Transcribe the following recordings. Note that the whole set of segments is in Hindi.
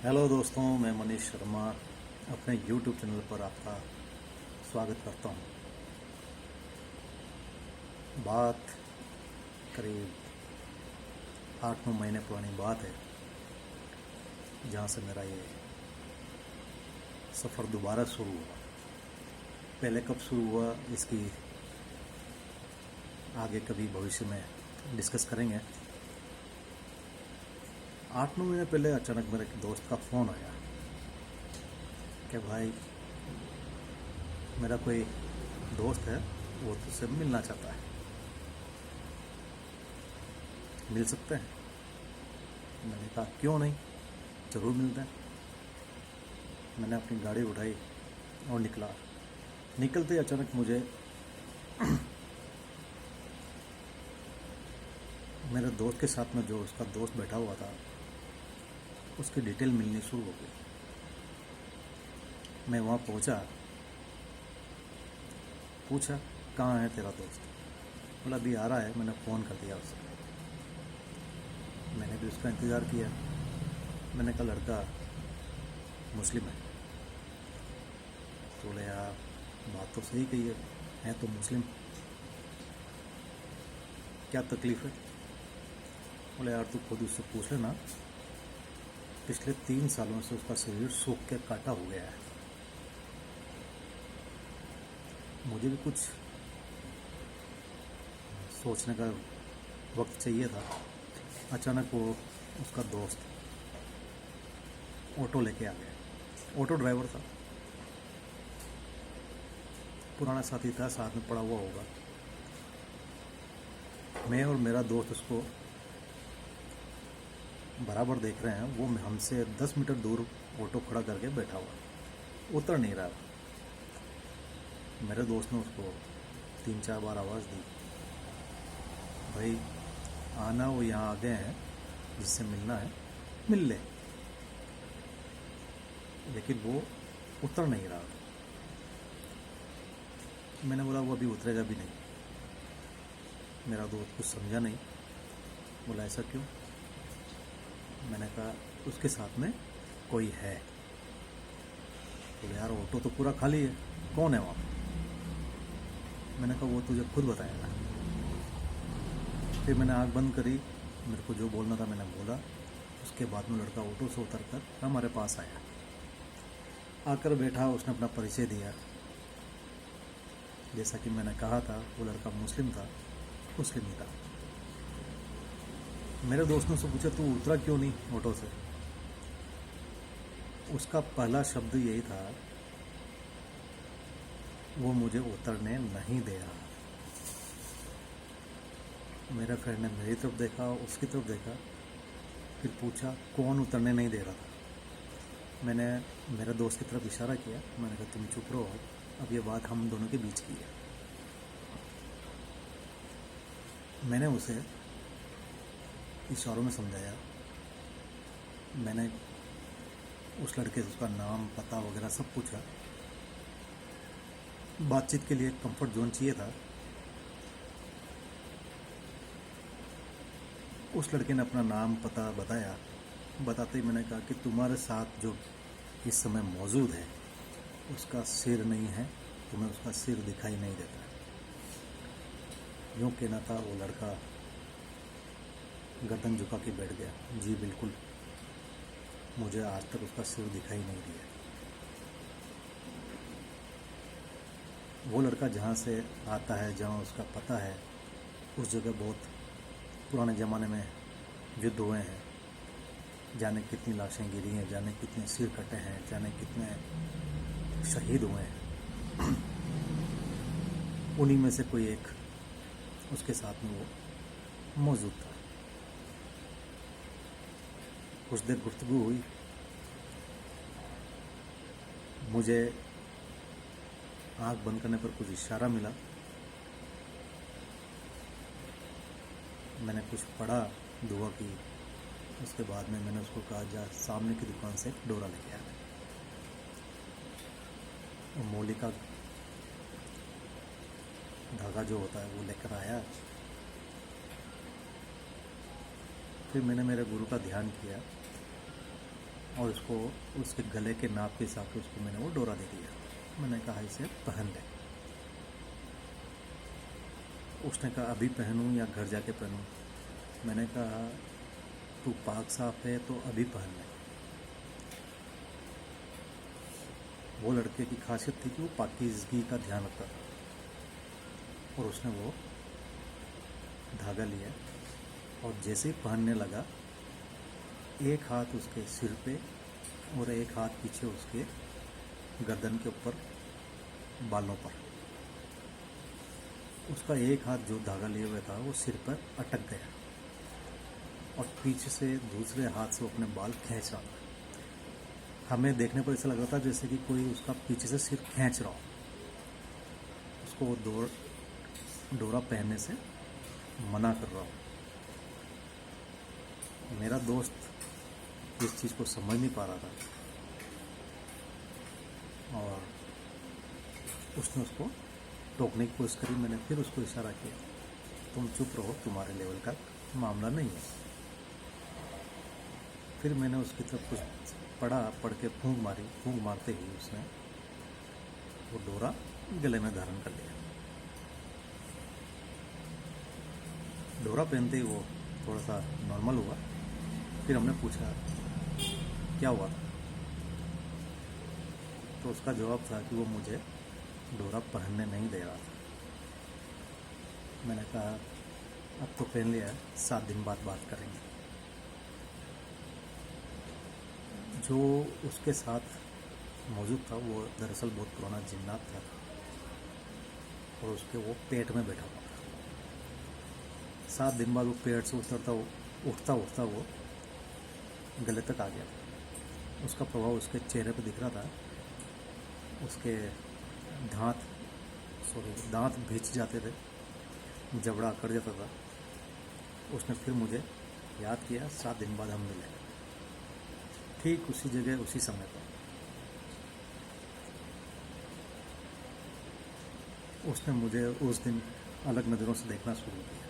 हेलो दोस्तों, मैं मनीष शर्मा अपने YouTube चैनल पर आपका स्वागत करता हूँ। बात करीब 8-9 महीने पुरानी बात है, जहाँ से मेरा ये सफ़र दोबारा शुरू हुआ। पहले कब शुरू हुआ इसकी आगे कभी भविष्य में डिस्कस करेंगे। 8-9 महीने पहले अचानक मेरे एक दोस्त का फ़ोन आया कि भाई मेरा कोई दोस्त है, वो तुझसे मिलना चाहता है, मिल सकते हैं। मैंने कहा क्यों नहीं, ज़रूर मिलते हैं। मैंने अपनी गाड़ी उठाई और निकला। निकलते ही अचानक मुझे मेरे दोस्त के साथ में जो उसका दोस्त बैठा हुआ था उसकी डिटेल मिलनी शुरू हो गई। मैं वहाँ पहुँचा, पूछा कहाँ है तेरा दोस्त। बोला अभी आ रहा है, मैंने फ़ोन कर दिया उसे। मैंने भी उसका इंतज़ार किया। मैंने कहा लड़का मुस्लिम है। तो बोले यार बात तो सही कही है तो मुस्लिम, क्या तकलीफ़ है। बोले यार तू खुद उससे पूछ लेना, पिछले 3 सालों से उसका शरीर सूख के काटा हो गया है। मुझे भी कुछ सोचने का वक्त चाहिए था। अचानक वो उसका दोस्त ऑटो लेके आ गया। ऑटो ड्राइवर था, पुराना साथी था, साथ में पड़ा हुआ होगा। मैं और मेरा दोस्त उसको बराबर देख रहे हैं। वो हमसे 10 मीटर दूर ऑटो खड़ा करके बैठा हुआ, उतर नहीं रहा। मेरे दोस्त ने उसको 3-4 बार आवाज़ दी, भाई आना, वो यहाँ आ गए हैं, जिससे मिलना है मिल ले। लेकिन वो उतर नहीं रहा। मैंने बोला वो अभी उतरेगा भी नहीं। मेरा दोस्त कुछ समझा नहीं, बोला ऐसा क्यों। मैंने कहा उसके साथ में कोई है। तो यार ऑटो तो पूरा खाली है, कौन है वहाँ। मैंने कहा वो तुझे खुद बताएगा। फिर मैंने आँख बंद करी, मेरे को जो बोलना था मैंने बोला। उसके बाद में लड़का ऑटो से उतर कर हमारे पास आया। आकर बैठा, उसने अपना परिचय दिया। जैसा कि मैंने कहा था वो लड़का मुस्लिम था, मुस्लिम ही था। मेरे दोस्त ने उससे पूछा तू उतरा क्यों नहीं ऑटो से। उसका पहला शब्द यही था, वो मुझे उतरने नहीं दे रहा। मेरे फ्रेंड ने मेरी तरफ देखा, उसकी तरफ देखा, फिर पूछा कौन उतरने नहीं दे रहा था। मैंने मेरे दोस्त की तरफ इशारा किया। मैंने कहा तुम चुप रहो, अब ये बात हम दोनों के बीच की है। मैंने उसे इशारों में समझाया। मैंने उस लड़के से उसका नाम पता वगैरह सब पूछा। बातचीत के लिए कंफर्ट जोन चाहिए था। उस लड़के ने अपना नाम पता बताया। बताते ही मैंने कहा कि तुम्हारे साथ जो इस समय मौजूद है उसका सिर नहीं है, तुम्हें उसका सिर दिखाई नहीं देता। यूँ कहना था वो लड़का गर्दन झुका के बैठ गया। जी बिल्कुल, मुझे आज तक उसका सिर दिखाई नहीं दिया। वो लड़का जहाँ से आता है, जहाँ उसका पता है, उस जगह बहुत पुराने ज़माने में युद्ध हुए हैं। जाने कितनी लाशें गिरी हैं, जाने कितने सिर कटे हैं, जाने कितने शहीद हुए हैं। उन्हीं में से कोई एक उसके साथ में वो मौजूद था। कुछ देर गुफ्तगू हुई। मुझे आँख बंद करने पर कुछ इशारा मिला। मैंने कुछ पढ़ा, दुआ की। उसके बाद में मैंने उसको कहा जा सामने की दुकान से डोरा लेके आ। और मोली का धागा जो होता है वो लेकर आया। फिर मैंने मेरे गुरु का ध्यान किया। और उसको उसके गले के नाप के हिसाब से उसको मैंने वो डोरा दे दिया। मैंने कहा इसे पहन ले। उसने कहा अभी पहनूं या घर जाके पहनूं? मैंने कहा तू पाक साफ है तो अभी पहन ले। वो लड़के की खासियत थी कि वो पाकीज़गी का ध्यान रखता था। और उसने वो धागा लिया और जैसे ही पहनने लगा, एक हाथ उसके सिर पे और एक हाथ पीछे उसके गर्दन के ऊपर बालों पर। उसका एक हाथ जो धागा लिए हुआ था वो सिर पर अटक गया और पीछे से दूसरे हाथ से वो अपने बाल खींच रहा था। हमें देखने पर ऐसा लग रहा था जैसे कि कोई उसका पीछे से सिर खींच रहा हो। उसको वो डोरा पहनने से मना कर रहा हो। मेरा दोस्त इस चीज़ को समझ नहीं पा रहा था और उसने उसको रोकने की कोशिश करी। मैंने फिर उसको इशारा किया, तुम चुप रहो, तुम्हारे लेवल का मामला नहीं है। फिर मैंने उसकी तरफ कुछ पढ़ के फूंक मारी। फूंक मारते ही उसने वो डोरा गले में धारण कर लिया। डोरा पहनते ही वो थोड़ा सा नॉर्मल हुआ। फिर हमने पूछा क्या हुआ था, तो उसका जवाब था कि वो मुझे डोरा पहनने नहीं दे रहा था। मैंने कहा अब तो पहन लिया, 7 दिन बाद बात करेंगे। जो उसके साथ मौजूद था वो दरअसल बहुत पुराना जिन्नात था और उसके वो पेट में बैठा हुआ था। 7 दिन बाद वो पेट से उठता वो गले तक आ गया। उसका प्रभाव उसके चेहरे पर दिख रहा था। उसके दांत भींच जाते थे, जबड़ा अकड़ जाता था। उसने फिर मुझे याद किया, 7 दिन बाद हम मिले, ठीक उसी जगह उसी समय पर। उसने मुझे उस दिन अलग नज़रों से देखना शुरू किया।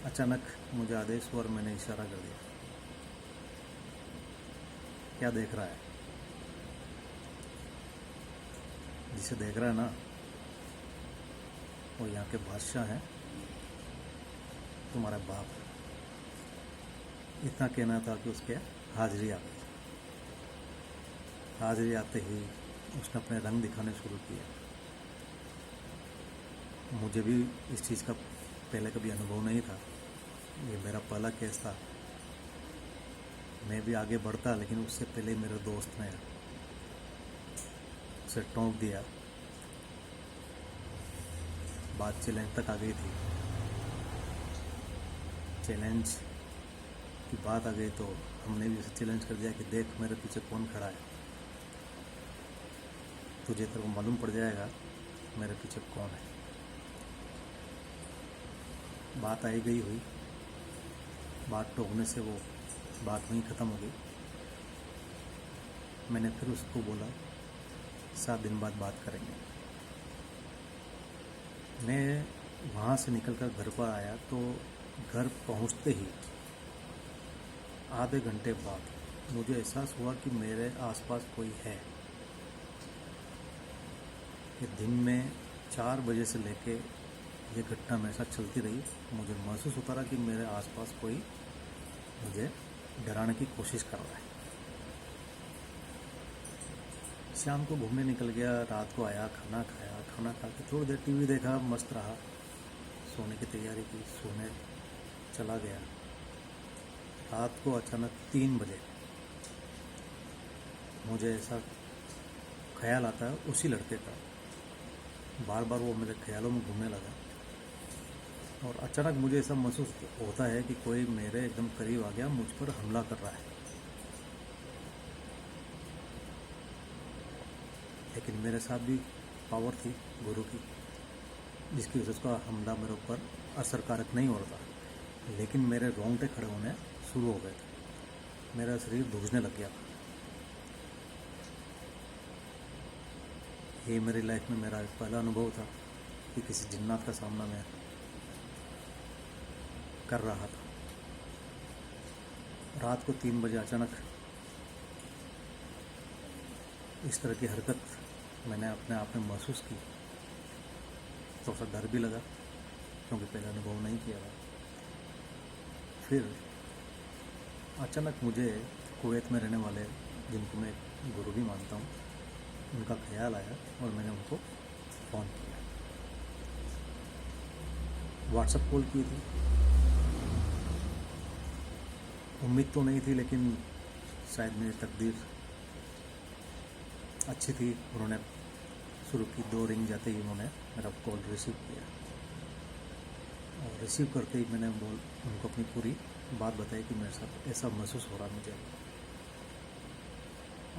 अचानक मुझे आदेश हुआ और मैंने इशारा कर दिया, क्या देख रहा है? जिसे देख रहा है ना, वो यहाँ के बादशाह हैं, तुम्हारा बाप। इतना कहना था कि उसके हाजिरी आ गई। हाजिरी आते ही उसने अपने रंग दिखाने शुरू किए। मुझे भी इस चीज़ का पहले कभी अनुभव नहीं था। ये मेरा पहला केस था। मैं भी आगे बढ़ता, लेकिन उससे पहले मेरे दोस्त ने उसे टोंक दिया। बात चैलेंज तक आ गई थी। चैलेंज की बात आ गई तो हमने भी उसे चैलेंज कर दिया कि देख मेरे पीछे कौन खड़ा है, तुझे तेरे को मालूम पड़ जाएगा मेरे पीछे कौन है। बात आई गई हुई। बात टोकने से वो बात वहीं ख़त्म हो गई। मैंने फिर उसको बोला 7 दिन बाद बात करेंगे। मैं वहाँ से निकलकर घर पर आया तो घर पहुँचते ही आधे घंटे बाद मुझे एहसास हुआ कि मेरे आसपास कोई है। कि दिन में 4 बजे से लेके ये घटना मेरे साथ चलती रही। मुझे महसूस होता रहा कि मेरे आसपास कोई मुझे डराने की कोशिश कर रहा है। शाम को घूमने निकल गया, रात को आया, खाना खाया, खाना खा के थोड़ी देर टीवी देखा, मस्त रहा, सोने की तैयारी की, सोने चला गया। रात को अचानक 3 बजे मुझे ऐसा ख्याल आता है उसी लड़के का। बार बार वो मेरे ख्यालों में घूमने लगा और अचानक मुझे ऐसा महसूस होता है कि कोई मेरे एकदम करीब आ गया, मुझ पर हमला कर रहा है। लेकिन मेरे साथ भी पावर थी गुरु की, जिसकी वजह से उसका हमला मेरे ऊपर असरकारक नहीं हो रहा था। लेकिन मेरे रोंगटे खड़े होने शुरू हो गए थे। मेरा शरीर धुंझने लग गया था। ये मेरी लाइफ में मेरा पहला अनुभव था कि किसी जिन्नात का सामना मैं कर रहा था। रात को 3 बजे अचानक इस तरह की हरकत मैंने अपने आप में महसूस की। थोड़ा सा डर भी लगा क्योंकि पहले अनुभव नहीं किया था। फिर अचानक मुझे कुवैत में रहने वाले, जिनको मैं गुरु भी मानता हूँ, उनका ख्याल आया और मैंने उनको फ़ोन किया, व्हाट्सएप कॉल की थी। उम्मीद तो नहीं थी, लेकिन शायद मेरी तकदीर अच्छी थी। उन्होंने शुरू की, 2 रिंग जाते ही उन्होंने मेरा कॉल रिसीव किया और रिसीव करते ही मैंने उनको अपनी पूरी बात बताई कि मेरे साथ ऐसा महसूस हो रहा मुझे,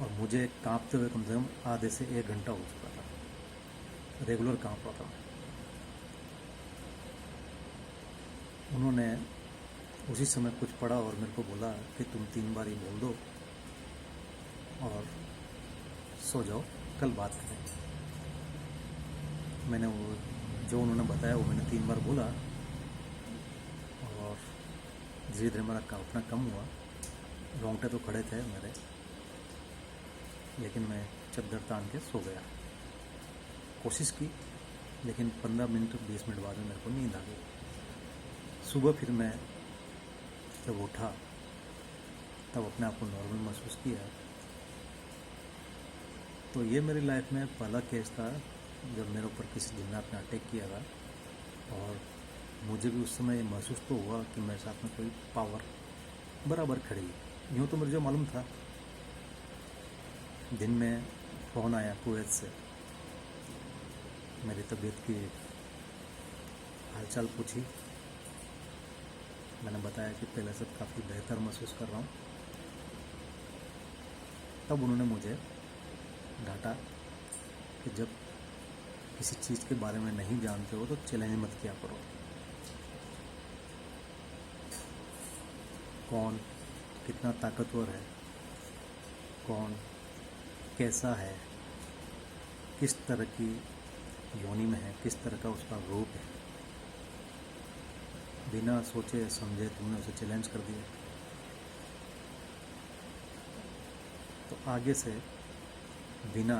और मुझे कांपते हुए कम से कम आधे से 1 घंटा हो चुका था, रेगुलर कांप रहा था। उन्होंने उसी समय कुछ पढ़ा और मेरे को बोला कि तुम 3 बार ही बोल दो और सो जाओ, कल बात करेंगे। मैंने वो जो उन्होंने बताया वो मैंने 3 बार बोला और धीरे धीरे मेरा कांपना कम हुआ। रोंगटे तो खड़े थे मेरे, लेकिन मैं चद्दर तान के सो गया। कोशिश की, लेकिन 15 मिनट 20 मिनट बाद में मेरे को नींद आ गई। सुबह फिर मैं जब उठा तब अपने आप को नॉर्मल महसूस किया। तो ये मेरी लाइफ में पहला केस था जब मेरे ऊपर किसी जिन्नात ने अटैक किया था, और मुझे भी उस समय ये महसूस तो हुआ कि मेरे साथ में कोई पावर बराबर खड़ी है। यूँ तो मुझे मालूम था। दिन में फ़ोन आया कुवैत से, मेरी तबीयत की हालचाल पूछी। मैंने बताया कि पहले से काफ़ी बेहतर महसूस कर रहा हूँ। तब उन्होंने मुझे डांटा कि जब किसी चीज़ के बारे में नहीं जानते हो तो चैलेंज मत किया करो। कौन कितना ताकतवर है, कौन कैसा है, किस तरह की योनि में है, किस तरह का उसका रूप है, बिना सोचे समझे तुमने उसे चैलेंज कर दिया, तो आगे से बिना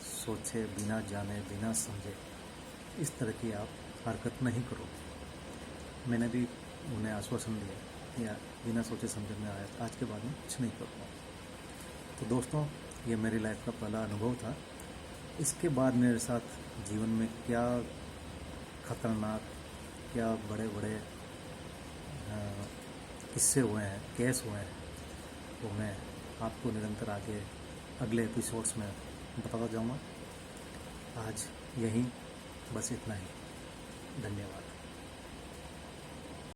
सोचे, बिना जाने, बिना समझे इस तरह की आप हरकत नहीं करो। मैंने भी उन्हें आश्वासन दिया या बिना सोचे समझे मैं आज के बाद में कुछ नहीं करूँगा। तो दोस्तों, ये मेरी लाइफ का पहला अनुभव था। इसके बाद मेरे साथ जीवन में क्या खतरनाक, क्या बड़े बड़े किस्से हुए हैं, केस हुए हैं, वो मैं आपको निरंतर आगे अगले एपिसोड्स में बताता जाऊँगा। आज यहीं बस इतना ही। धन्यवाद।